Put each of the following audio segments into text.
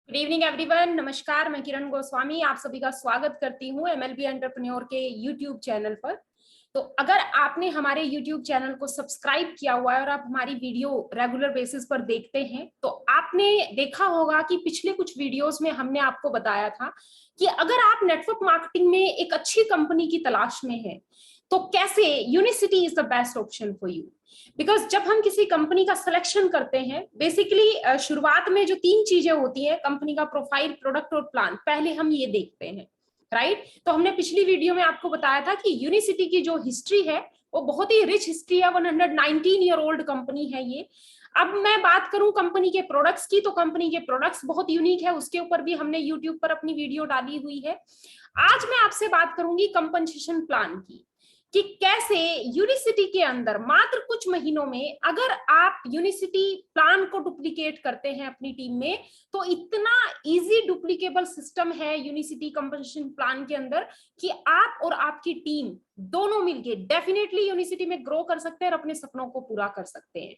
Good evening everyone. नमस्कार, मैं किरण गोस्वामी आप सभी का स्वागत करती हूँ एमएलबी एंटरप्रेन्योर के यूट्यूब चैनल पर। तो अगर आपने हमारे यूट्यूब चैनल को सब्सक्राइब किया हुआ है और आप हमारी वीडियो रेगुलर बेसिस पर देखते हैं तो आपने देखा होगा कि पिछले कुछ वीडियोस में हमने आपको बताया था कि अगर आप नेटवर्क मार्केटिंग में एक अच्छी कंपनी की तलाश में है तो कैसे unicity is the best option for you. Because जब हम किसी कंपनी का सिलेक्शन करते हैं बेसिकली शुरुआत में जो तीन चीजें होती है कंपनी का प्रोफाइल, प्रोडक्ट और प्लान, पहले हम ये देखते हैं, राइट। तो हमने पिछली वीडियो में आपको बताया था कि यूनिसिटी की जो हिस्ट्री है वो बहुत ही रिच हिस्ट्री है। 119 ईयर ओल्ड कंपनी है ये। अब मैं बात करूं कंपनी के प्रोडक्ट्स की तो कंपनी के प्रोडक्ट्स बहुत यूनिक है, उसके ऊपर भी हमने यूट्यूब पर अपनी वीडियो डाली हुई है। आज मैं आपसे बात करूंगी कंपनसेशन प्लान की कि कैसे यूनिसिटी के अंदर मात्र कुछ महीनों में अगर आप यूनिसिटी प्लान को डुप्लीकेट करते हैं अपनी टीम में तो इतना इजी डुप्लीकेबल सिस्टम है यूनिसिटी कंपनसेशन प्लान के अंदर कि आप और आपकी टीम दोनों मिलके डेफिनेटली यूनिसिटी में ग्रो कर सकते हैं और अपने सपनों को पूरा कर सकते हैं।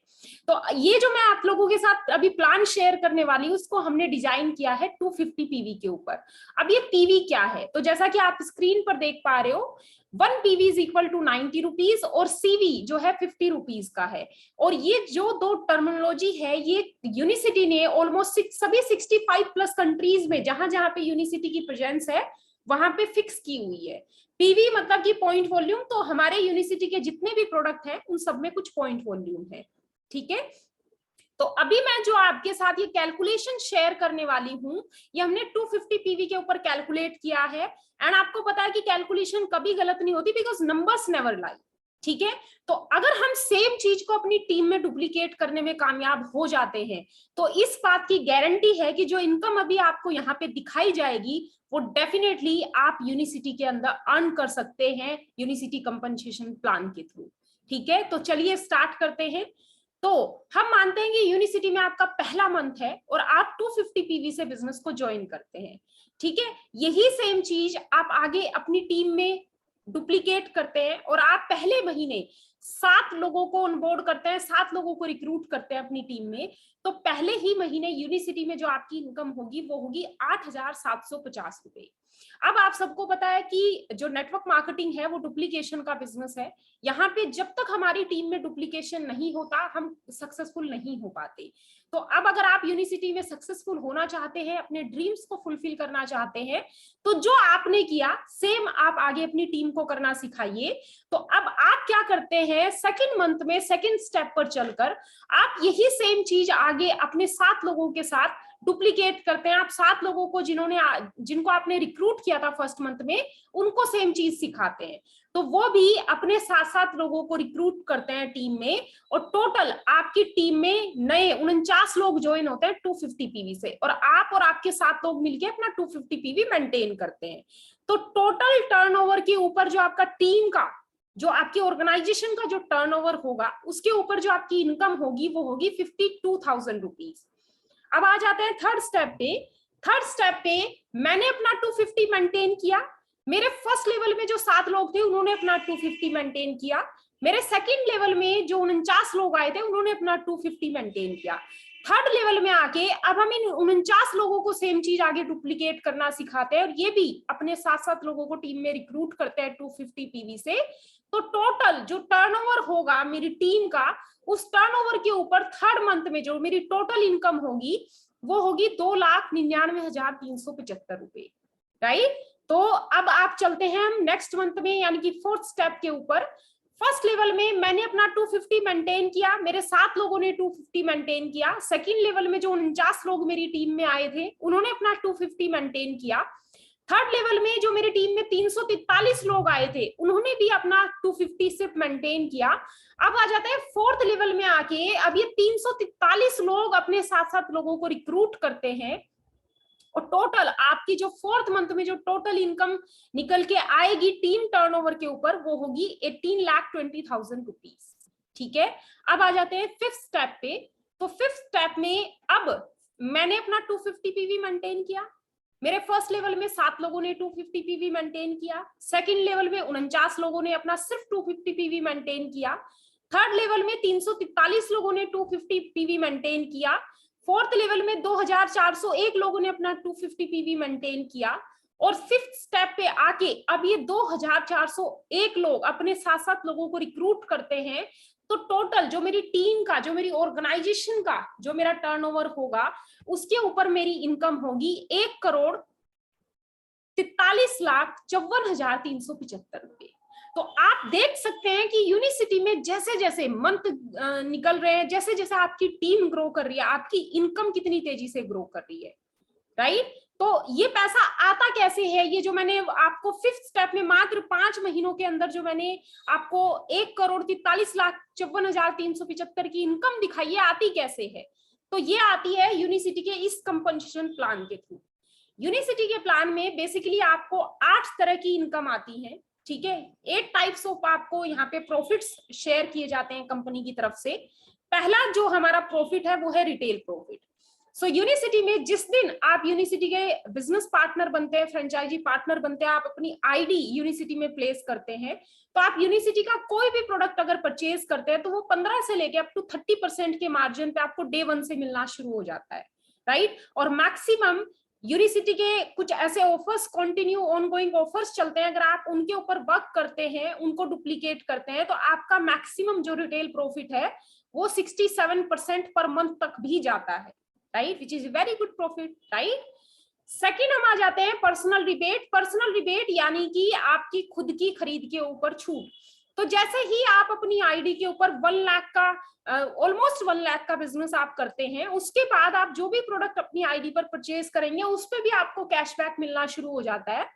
तो ये जो मैं आप लोगों के साथ अभी प्लान शेयर करने वाली हूँ उसको हमने डिजाइन किया है 250 पीवी के ऊपर। अब ये पीवी क्या है तो जैसा कि आप स्क्रीन पर देख पा रहे हो 1 PV is equal to 90 rupees और सीवी जो है 50 रुपीज का है। और ये जो दो टर्मिनोलॉजी है ये यूनिसिटी ने ऑलमोस्ट सभी 65 प्लस कंट्रीज में जहां जहां पे यूनिसिटी की प्रेजेंस है वहां पे फिक्स की हुई है। पीवी मतलब कि पॉइंट वॉल्यूम, तो हमारे यूनिसिटी के जितने भी प्रोडक्ट हैं उन सब में कुछ पॉइंट वॉल्यूम है, ठीक है। तो अभी मैं जो आपके साथ ये कैलकुलेशन शेयर करने वाली हूं ये हमने 250 पीवी के ऊपर कैलकुलेट किया है। एंड आपको पता है कि कैलकुलेशन कभी गलत नहीं होती बिकॉज नंबर्स नेवर लाई, ठीक है। तो अगर हम सेम चीज को अपनी टीम में डुप्लीकेट करने में कामयाब हो जाते हैं तो इस बात की गारंटी है कि जो इनकम अभी आपको यहाँ पे दिखाई जाएगी वो डेफिनेटली आप यूनिसिटी के अंदर अर्न कर सकते हैं यूनिसिटी कंपनसेशन प्लान के थ्रू, ठीक है। तो चलिए स्टार्ट करते हैं। तो हम मानते हैं कि यूनिसिटी में आपका पहला मंथ है और आप 250 पीवी से बिजनेस को ज्वाइन करते हैं, ठीक है। यही सेम चीज आप आगे अपनी टीम में डुप्लीकेट करते हैं और आप पहले महीने 7 लोगों को ऑनबोर्ड करते हैं, 7 लोगों को रिक्रूट करते हैं अपनी टीम में। तो पहले ही महीने यूनिसिटी में जो आपकी इनकम होगी वो होगी 8,750 रुपए। अब आप सबको पता है कि जो नेटवर्क मार्केटिंग है वो डुप्लीकेशन का बिजनेस है। यहाँ पे जब तक हमारी टीम में डुप्लीकेशन नहीं होता हम सक्सेसफुल नहीं हो पाते। तो अब अगर आप यूनिसिटी में सक्सेसफुल होना चाहते हैं, अपने ड्रीम्स को फुलफिल करना चाहते हैं तो जो आपने किया सेम आप आगे अपनी टीम को करना सिखाइए। तो अब आप क्या करते हैं, सेकंड मंथ में सेकंड स्टेप पर चलकर आप यही सेम चीज आगे अपने 7 लोगों के साथ डुप्लीकेट करते हैं। आप 7 लोगों को जिनको आपने रिक्रूट किया था फर्स्ट मंथ में उनको सेम चीज सिखाते हैं। तो वो भी अपने 7 लोगों को रिक्रूट करते हैं टीम में और टोटल आपकी टीम में नए 49 लोग ज्वाइन होते हैं 250 पीवी से और आप और आपके 7 लोग मिलकर अपना 250 पीवी मेंटेन करते हैं। तो टोटल टर्नओवर के ऊपर जो आपका टीम का जो आपकी ऑर्गेनाइजेशन का जो टर्नओवर होगा उसके ऊपर जो आपकी इनकम होगी वो होगी 52,000 रुपीज। अब आ जाते हैं थर्ड स्टेप पे। थर्ड स्टेप पे मैंने अपना 250 मेंटेन किया, मेरे फर्स्ट लेवल में जो 7 लोग थे उन्होंने अपना 250 मेंटेन किया, मेरे सेकंड लेवल में जो 49 लोग आए थे उन्होंने अपना 250 मेंटेन किया। थर्ड लेवल में आके अब हम इन 49 लोगों को सेम चीज आगे डुप्लीकेट करना सिखाते हैं और ये भी अपने 7 लोगों को टीम में रिक्रूट करते हैं 250 पीवी से। तो टोटल जो टर्नओवर होगा मेरी टीम का उस टर्नओवर के ऊपर थर्ड मंथ में जो मेरी टोटल इनकम होगी वो होगी 2,99,375 रुपए, राइट। तो अब आप चलते हैं हम नेक्स्ट मंथ में यानी कि फोर्थ स्टेप के ऊपर। फर्स्ट लेवल में मैंने अपना 250 मेंटेन किया, मेरे 7 लोगों ने 250 मेंटेन किया। सेकंड लेवल में जो 49 लोग मेरी टीम में आए थे उन्होंने अपना 250 मेंटेन किया। थर्ड लेवल में जो मेरी टीम में 343 लोग आए थे उन्होंने भी अपना 250 सिर्फ मेंटेन किया। अब आ जाते हैं फोर्थ लेवल में आके अब ये 343 लोग अपने 7 लोगों को रिक्रूट करते हैं और टोटल आपकी जो फोर्थ मंथ में जो टोटल इनकम निकल के आएगी टीम टर्नओवर के ऊपर वो होगी 18,20,000 रुपीज, ठीक है। अब आ जाते हैं फिफ्थ स्टेप पे। तो फिफ्थ स्टेप में अब मैंने अपना 250 पीवी मेंटेन किया, मेरे फर्स्ट लेवल में 7 लोगों ने 250 पीवी मेंटेन किया, सेकंड लेवल में 49 लोगों ने अपना सिर्फ 250 पीवी मेंटेन किया, थर्ड लेवल में 343 लोगों ने 250 पीवी मेंटेन किया, फोर्थ लेवल में 2401 लोगों ने अपना 250 पीवी मेंटेन किया, और फिफ्थ स्टेप पे आके अब ये 2401 लोग अपने 7-7 लोगों को रिक्रूट करते हैं। तो टोटल जो मेरी टीम का, जो मेरी ऑर्गेनाइजेशन का जो मेरा टर्नओवर होगा, उसके ऊपर मेरी इनकम होगी 1,43,54,375 रुपए। तो आप देख सकते हैं कि यूनिसिटी में जैसे जैसे मंथ निकल रहे हैं, जैसे जैसे आपकी टीम ग्रो कर रही है, आपकी इनकम कितनी तेजी से ग्रो कर रही है, राइट। तो ये पैसा आता कैसे है, ये जो मैंने आपको फिफ्थ स्टेप में मात्र 5 महीनों के अंदर जो मैंने आपको 1,43,54,375 की इनकम दिखाई है, आती कैसे है? तो ये आती है यूनिसिटी के इस कंपनसेशन प्लान के थ्रू। यूनिसिटी के प्लान में बेसिकली आपको 8 तरह की इनकम आती है, ठीक है। 8 टाइप्स ऑफ आपको यहाँ पे प्रॉफिट्स शेयर किए जाते हैं कंपनी की तरफ से। पहला जो हमारा प्रॉफिट है वो है रिटेल प्रॉफिट। सो यूनिसिटी में जिस दिन आप यूनिसिटी के बिजनेस पार्टनर बनते हैं, फ्रेंचाइजी पार्टनर बनते हैं, आप अपनी आईडी यूनिसिटी में प्लेस करते हैं, तो आप यूनिसिटी का कोई भी प्रोडक्ट अगर परचेज करते हैं तो वो 15 से लेके अप टू 30% के मार्जिन पे आपको डे 1 से मिलना शुरू हो जाता है, राइट। और मैक्सिमम यूनिसिटी के कुछ ऐसे ऑफर्स, कंटिन्यू ऑनगोइंग ऑफर्स चलते हैं, अगर आप उनके ऊपर वर्क करते हैं, उनको डुप्लीकेट करते हैं, तो आपका मैक्सिमम जो रिटेल प्रॉफिट है वो 67% पर मंथ तक भी जाता है, right, which is very good profit, right. Second हम आ जाते हैं पर्सनल रिबेट। पर्सनल रिबेट यानी कि आपकी खुद की खरीद के ऊपर छूट। तो जैसे ही आप अपनी आईडी के ऊपर 1 लाख का, ऑलमोस्ट 1 लाख का बिजनेस आप करते हैं, उसके बाद आप जो भी प्रोडक्ट अपनी आईडी पर परचेज करेंगे उस पर भी आपको कैशबैक मिलना शुरू हो जाता है,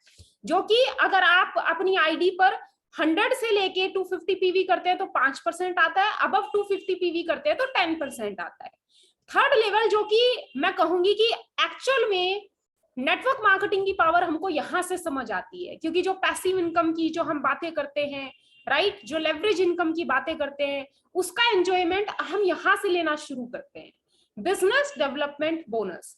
जो कि अगर आप अपनी आईडी पर 100 से लेके 250 पीवी करते हैं तो 5% आता है, अबव 250 पीवी करते हैं तो 10% आता है। थर्ड लेवल जो कि मैं कहूंगी कि एक्चुअल में नेटवर्क मार्केटिंग की पावर हमको यहां से समझ आती है, क्योंकि जो पैसिव इनकम की जो हम बातें करते हैं, राइट, जो लेवरेज इनकम की बातें करते हैं, उसका एंजॉयमेंट हम यहां से लेना शुरू करते हैं। Business development bonus.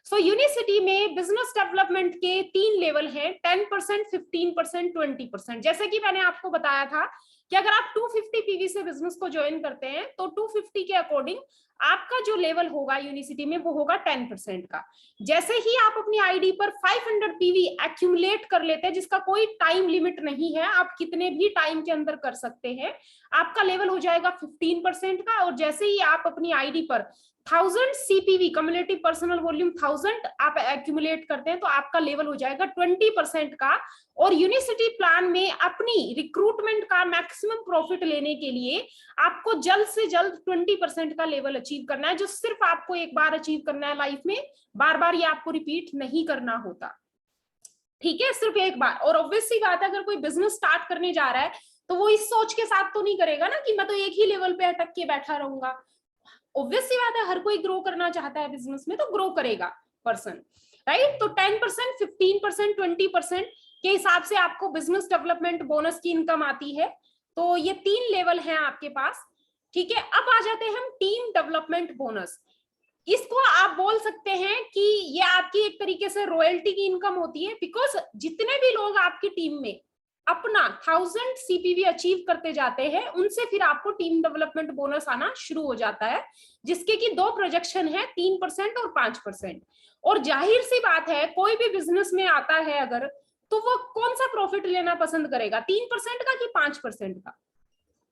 So Unicity में बिजनेस डेवलपमेंट के 3 लेवल हैं, 10%, 15%, 20%। जैसे कि मैंने आपको बताया था कि अगर आप 250 पीवी से बिजनेस को ज्वाइन करते हैं तो 250 के अकॉर्डिंग आपका जो लेवल होगा यूनिसिटी में वो होगा 10% का। जैसे ही आप अपनी आईडी पर 500 पीवी एक्यूमुलेट कर लेते हैं, जिसका कोई टाइम लिमिट नहीं है, आप कितने भी टाइम के अंदर कर सकते हैं, आपका लेवल हो जाएगा 15% का। और जैसे ही आप अपनी आईडी पर 1000 सीपीवी, कम्युलेटिव पर्सनल वॉल्यूम 1000 आप एक्यूमुलेट करते हैं, तो आपका लेवल हो जाएगा 20% का। और यूनिसिटी प्लान में अपनी रिक्रूटमेंट का मैक्सिमम प्रॉफिट लेने के लिए आपको जल्द से जल्द 20% का लेवल अचीव करना है, जो सिर्फ आपको एक बार अचीव करना है लाइफ में, बार बार ये आपको रिपीट नहीं करना होता, ठीक है, सिर्फ एक बार। और ऑब्वियस सी बात है, अगर कोई बिजनेस स्टार्ट करने जा रहा है तो वो इस सोच के साथ तो नहीं करेगा ना कि मैं तो एक ही लेवल पे अटक के बैठा रहूंगा। ऑब्वियस सी बात है, हर कोई ग्रो करना चाहता है बिजनेस में, तो ग्रो करेगा पर्सन, राइट। तो 10%, 15%, 20% के हिसाब से आपको बिजनेस डेवलपमेंट बोनस की इनकम आती है। तो ये 3 लेवल हैं आपके पास, ठीक है। अब आ जाते हैं हम टीम डेवलपमेंट बोनस। इसको आप बोल सकते हैं कि ये आपकी एक तरीके से रॉयल्टी की इनकम होती है, बिकॉज जितने भी लोग आपकी टीम में अपना 1000 सीपीवी अचीव करते जाते हैं, उनसे फिर आपको टीम डेवलपमेंट बोनस आना शुरू हो जाता है, जिसके की 2 प्रोजेक्शन है, 3% और 5%। और जाहिर सी बात है, कोई भी बिजनेस में आता है अगर, तो वो कौन सा प्रॉफिट लेना पसंद करेगा, 3% का कि 5% का?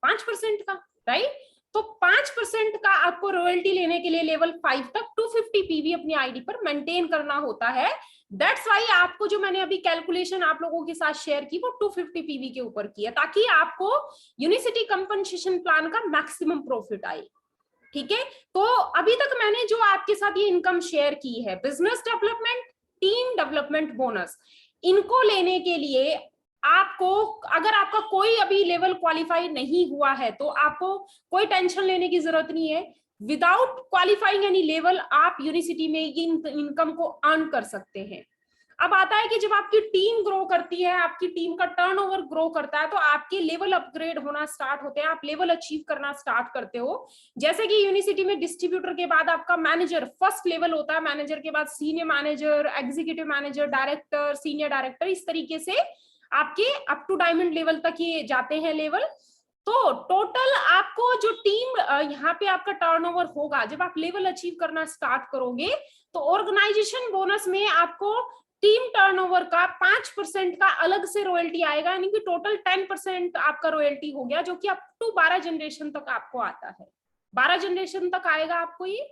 5% का, राइट। तो 5% का आपको रॉयल्टी लेने के लिए लेवल 5 तक 250 पीवी अपनी आईडी पर मेंटेन करना होता है। दैट्स वाई आपको जो मैंने अभी कैलकुलेशन आप लोगों के साथ शेयर की वो 250 पीवी के ऊपर की है, ताकि आपको यूनिसिटी कंपनसेशन प्लान का मैक्सिमम प्रॉफिट आए, ठीक है। तो अभी तक मैंने जो आपके साथ ये इनकम शेयर की है, business development, team development bonus, इनको लेने के लिए आपको, अगर आपका कोई अभी लेवल क्वालिफाई नहीं हुआ है तो आपको कोई टेंशन लेने की जरूरत नहीं है। विदाउट क्वालिफाइंग एनी लेवल आप यूनिसिटी में ये इनकम को अर्न कर सकते हैं। अब आता है कि जब आपकी टीम ग्रो करती है, आपकी टीम का टर्नओवर ग्रो करता है, तो आपके लेवल अपग्रेड होना स्टार्ट होते हैं, आप लेवल अचीव करना स्टार्ट करते हो। जैसे कि यूनिसिटी में डिस्ट्रीब्यूटर के बाद आपका मैनेजर फर्स्ट लेवल होता है, मैनेजर के बाद senior manager, executive manager, director, senior director, इस तरीके से आपके अप टू डायमंड लेवल तक ये जाते हैं लेवल। तो टोटल आपको जो टीम यहाँ पे आपका टर्नओवर होगा, जब आप लेवल अचीव करना स्टार्ट करोगे तो ऑर्गेनाइजेशन बोनस में आपको टीम टर्नओवर का 5% का अलग से रॉयल्टी आएगा, यानी कि टोटल 10% आपका रॉयल्टी हो गया, जो कि अप टू 12 जनरेशन तक आपको आता है। 12 जनरेशन तक आएगा आपको ये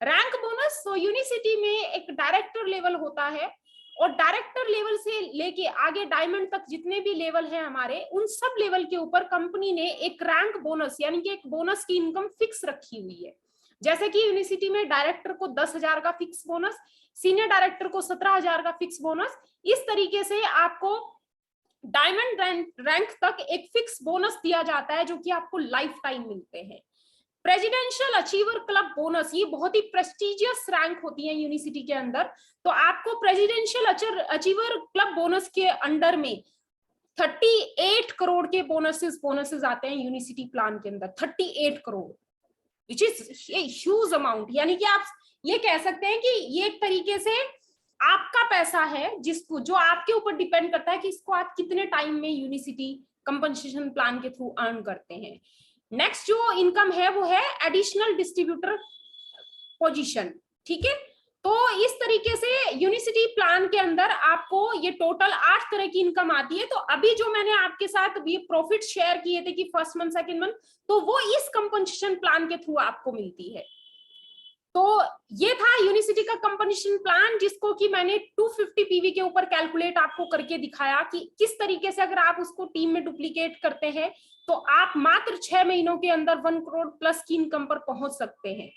रैंक बोनस। तो यूनिसिटी में एक डायरेक्टर लेवल होता है, और डायरेक्टर लेवल से लेके आगे डायमंड तक जितने भी लेवल हैं हमारे, उन सब लेवल के ऊपर कंपनी ने एक रैंक बोनस यानी कि एक बोनस की इनकम फिक्स रखी हुई है। जैसे कि यूनिसिटी में डायरेक्टर को 10,000 का फिक्स बोनस, सीनियर डायरेक्टर को 17,000 का फिक्स बोनस, इस तरीके से आपको डायमंड रैंक तक एक फिक्स बोनस दिया जाता है, जो कि आपको लाइफ टाइम मिलते हैं। प्रेसिडेंशियल अचीवर क्लब बोनस, ये बहुत ही प्रेस्टिजियस रैंक होती है यूनिसिटी के अंदर। तो आपको प्रेसिडेंशियल अचीवर क्लब बोनस के अंडर में 38 करोड़ के बोनसेस आते हैं यूनिसिटी प्लान के अंदर। 38 crore which is huge amount, यानी कि आप ये कह सकते हैं कि ये एक तरीके से आपका पैसा है, जिसको जो आपके ऊपर डिपेंड करता है कि इसको आप कितने टाइम में यूनिसिटी कंपनसेशन प्लान के थ्रू अर्न करते हैं। नेक्स्ट जो इनकम है वो है एडिशनल डिस्ट्रीब्यूटर पोजीशन, ठीक है। तो इस तरीके से यूनिसिटी प्लान के अंदर आपको ये टोटल 8 तरह की इनकम आती है। तो अभी जो मैंने आपके साथ ये प्रॉफिट शेयर किए थे कि फर्स्ट मंथ सेकंड मंथ, तो वो इस कंपनसेशन प्लान के थ्रू आपको मिलती है। तो ये था यूनिसिटी का कंपनसेशन प्लान, जिसको कि मैंने 250 पीवी के ऊपर कैलकुलेट आपको करके दिखाया कि किस तरीके से अगर आप उसको टीम में डुप्लीकेट करते हैं तो आप मात्र 6 महीनों के अंदर 1 करोड़ प्लस की इनकम पर पहुंच सकते हैं,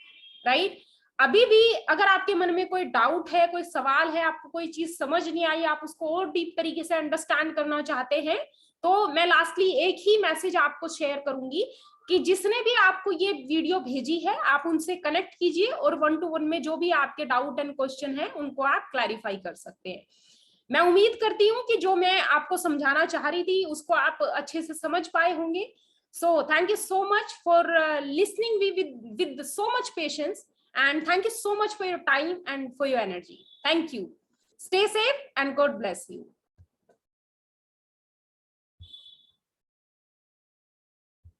राइट। अभी भी अगर आपके मन में कोई डाउट है, कोई सवाल है, आपको कोई चीज समझ नहीं आई, आप उसको और डीप तरीके से अंडरस्टैंड करना चाहते हैं, तो मैं लास्टली एक ही मैसेज आपको शेयर करूंगी कि जिसने भी आपको ये वीडियो भेजी है आप उनसे कनेक्ट कीजिए, और 1-to-1 में जो भी आपके डाउट एंड क्वेश्चन है उनको आप क्लैरिफाई कर सकते हैं। मैं उम्मीद करती हूँ कि जो मैं आपको समझाना चाह रही थी उसको आप अच्छे से समझ पाए होंगे। So thank you so much for listening with so much patience, and thank you so much for your time and for your energy. Thank you. Stay safe and God bless you.